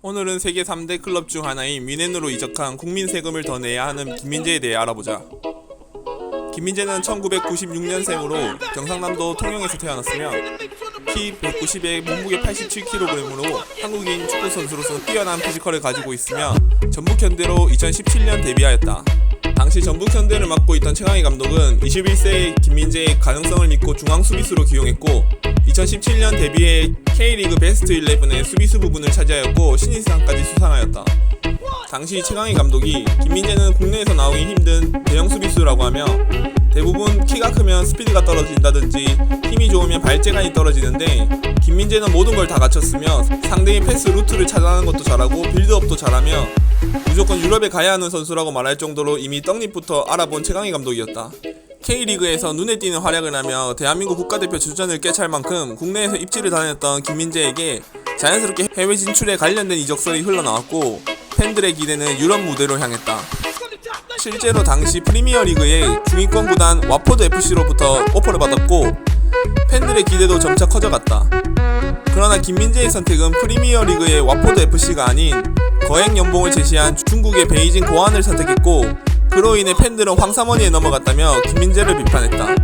오늘은 세계 3대 클럽 중 하나인 뮌헨으로 이적한 국민 세금을 더 내야 하는 김민재에 대해 알아보자. 김민재는 1996년생으로 경상남도 통영에서 태어났으며 키 190에 몸무게 87kg으로 한국인 축구선수로서 뛰어난 피지컬을 가지고 있으며 전북현대로 2017년 데뷔하였다. 당시 전북현대를 맡고 있던 최강희 감독은 21세의 김민재의 가능성을 믿고 중앙수비수로 기용했고 2017년 데뷔해 K리그 베스트 11의 수비수 부분을 차지하였고 신인상까지 수상하였다. 당시 최강희 감독이 김민재는 국내에서 나오기 힘든 대형 수비수라고 하며 대부분 키가 크면 스피드가 떨어진다든지 힘이 좋으면 발재간이 떨어지는데 김민재는 모든 걸 다 갖췄으며 상대의 패스 루트를 차단하는 것도 잘하고 빌드업도 잘하며 무조건 유럽에 가야 하는 선수라고 말할 정도로 이미 떡잎부터 알아본 최강희 감독이었다. K리그에서 눈에 띄는 활약을 하며 대한민국 국가대표 주전을 꿰찰 만큼 국내에서 입지를 다녔던 김민재에게 자연스럽게 해외 진출에 관련된 이적설이 흘러나왔고 팬들의 기대는 유럽 무대로 향했다. 실제로 당시 프리미어리그의 중위권 구단 와포드 FC로부터 오퍼를 받았고 팬들의 기대도 점차 커져갔다. 그러나 김민재의 선택은 프리미어리그의 와포드 FC가 아닌 거액 연봉을 제시한 중국의 베이징 고안을 선택했고 그로 인해 팬들은 황사머니에 넘어갔다며 김민재를 비판했다.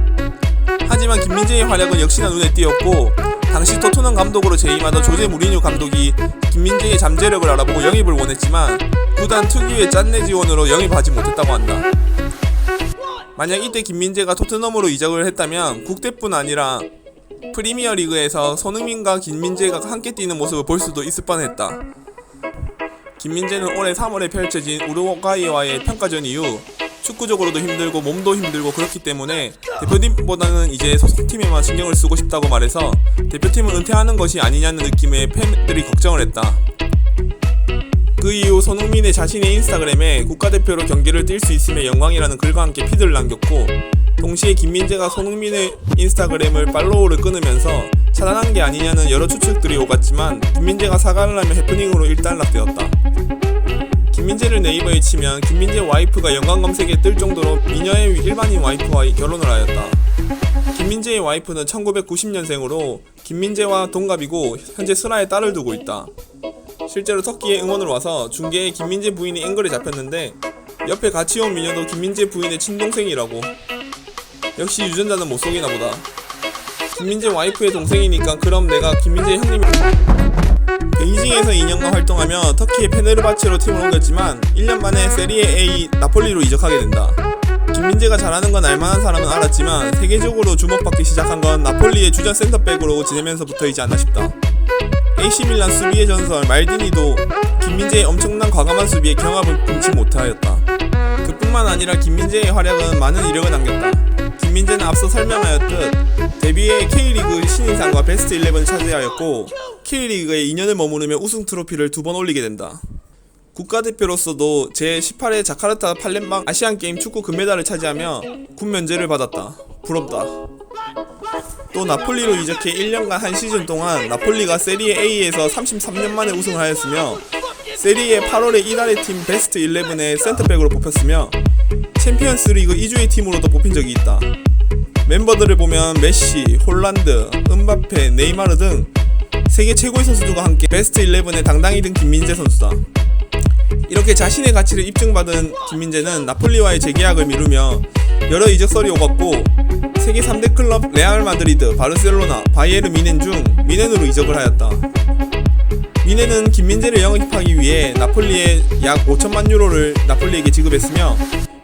하지만 김민재의 활약은 역시나 눈에 띄었고 당시 토트넘 감독으로 재임하던 조제 무리뉴 감독이 김민재의 잠재력을 알아보고 영입을 원했지만 구단 특유의 짠내 지원으로 영입하지 못했다고 한다. 만약 이때 김민재가 토트넘으로 이적을 했다면 국대뿐 아니라 프리미어리그에서 손흥민과 김민재가 함께 뛰는 모습을 볼 수도 있을 뻔했다. 김민재는 올해 3월에 펼쳐진 우루과이와의 평가전 이후 축구적으로도 힘들고 몸도 힘들고 그렇기 때문에 대표팀보다는 이제 소속팀에만 신경을 쓰고 싶다고 말해서 대표팀을 은퇴하는 것이 아니냐는 느낌의 팬들이 걱정을 했다. 그 이후 손흥민의 자신의 인스타그램에 국가대표로 경기를 뛸 수 있으면 영광이라는 글과 함께 피드를 남겼고 동시에 김민재가 손흥민의 인스타그램을 팔로우를 끊으면서 차단한 게 아니냐는 여러 추측들이 오갔지만 김민재가 사과를 하며 해프닝으로 일단락되었다. 김민재를 네이버에 치면 김민재 와이프가 연관 검색에 뜰 정도로 미녀의 일반인 와이프와 결혼을 하였다. 김민재의 와이프는 1990년생으로 김민재와 동갑이고 현재 슬하에 딸을 두고 있다. 실제로 터키에 응원을 와서 중계에 김민재 부인이 앵글에 잡혔는데 옆에 같이 온 미녀도 김민재 부인의 친동생이라고. 역시 유전자는 못 속이나 보다. 김민재 와이프의 동생이니까 그럼 내가 김민재 형님이. 베이징에서 2년간 활동하며 터키의 페네르바체로 팀을 옮겼지만 1년 만에 세리에 A 나폴리로 이적하게 된다. 김민재가 잘하는 건 알만한 사람은 알았지만 세계적으로 주목받기 시작한 건 나폴리의 주전 센터백으로 지내면서부터이지 않나 싶다. AC밀란 수비의 전설 말디니도 김민재의 엄청난 과감한 수비에 경합을 금치 못하였다. 그뿐만 아니라 김민재의 활약은 많은 이력을 남겼다. 김민재는 앞서 설명하였듯 데뷔해 K리그 신인상과 베스트 11을 차지하였고 K리그에 2년을 머무르며 우승 트로피를 2번 올리게 된다. 국가대표로서도 제18회 자카르타 팔렘방 아시안게임 축구 금메달을 차지하며 군 면제를 받았다. 부럽다. 또 나폴리로 이적해 1년간 한 시즌 동안 나폴리가 세리에 A에서 33년 만에 우승을 하였으며 세리에 8월에 이달의 팀 베스트 11의 센터백으로 뽑혔으며 챔피언스 리그 2주의 팀으로도 뽑힌 적이 있다. 멤버들을 보면 메시, 홀란드, 음바페, 네이마르 등 세계 최고의 선수들과 함께 베스트 11에 당당히 든 김민재 선수다. 이렇게 자신의 가치를 입증받은 김민재는 나폴리와의 재계약을 미루며 여러 이적설이 오갔고 세계 3대 클럽 레알 마드리드, 바르셀로나, 바이에른 뮌헨 중 뮌헨으로 이적을 하였다. 뮌헨은 김민재를 영입하기 위해 나폴리에 약 5천만 유로를 나폴리에게 지급했으며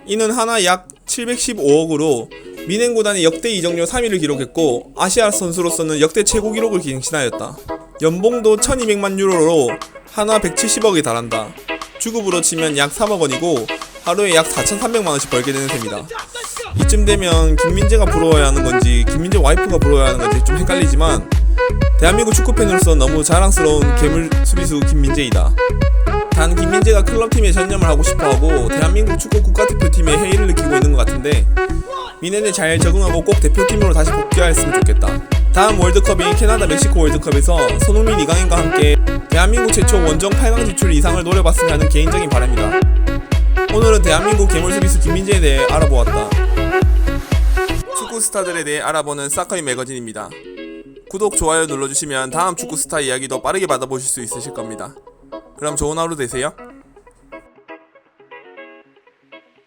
이는 하나 약 715억으로 뮌헨 구단의 역대 이적료 3위를 기록했고 아시아 선수로서는 역대 최고 기록을 갱신하였다. 연봉도 1200만 유로로 하나 170억에 달한다. 주급으로 치면 약 3억 원이고 하루에 약 4,300만 원씩 벌게 되는 셈이다. 이쯤 되면 김민재가 부러워야 하는 건지 김민재 와이프가 부러워야 하는 건지 좀 헷갈리지만 대한민국 축구팬으로서 너무 자랑스러운 괴물 수비수 김민재이다. 단 김민재가 클럽팀에 전념을 하고 싶어하고 대한민국 축구 국가대표팀에 회의를 느끼고 있는 것 같은데 뮌헨에 잘 적응하고 꼭 대표팀으로 다시 복귀하였으면 좋겠다. 다음 월드컵인 캐나다 멕시코 월드컵에서 손흥민, 이강인과 함께 대한민국 최초 원정 8강 진출 이상을 노려봤으면 하는 개인적인 바람이다. 오늘은 대한민국 괴물 수비수 김민재에 대해 알아보았다. 축구 스타들에 대해 알아보는 사커이 매거진입니다. 구독, 좋아요 눌러주시면 다음 축구 스타 이야기도 빠르게 받아보실 수 있으실 겁니다. 그럼 좋은 하루 되세요.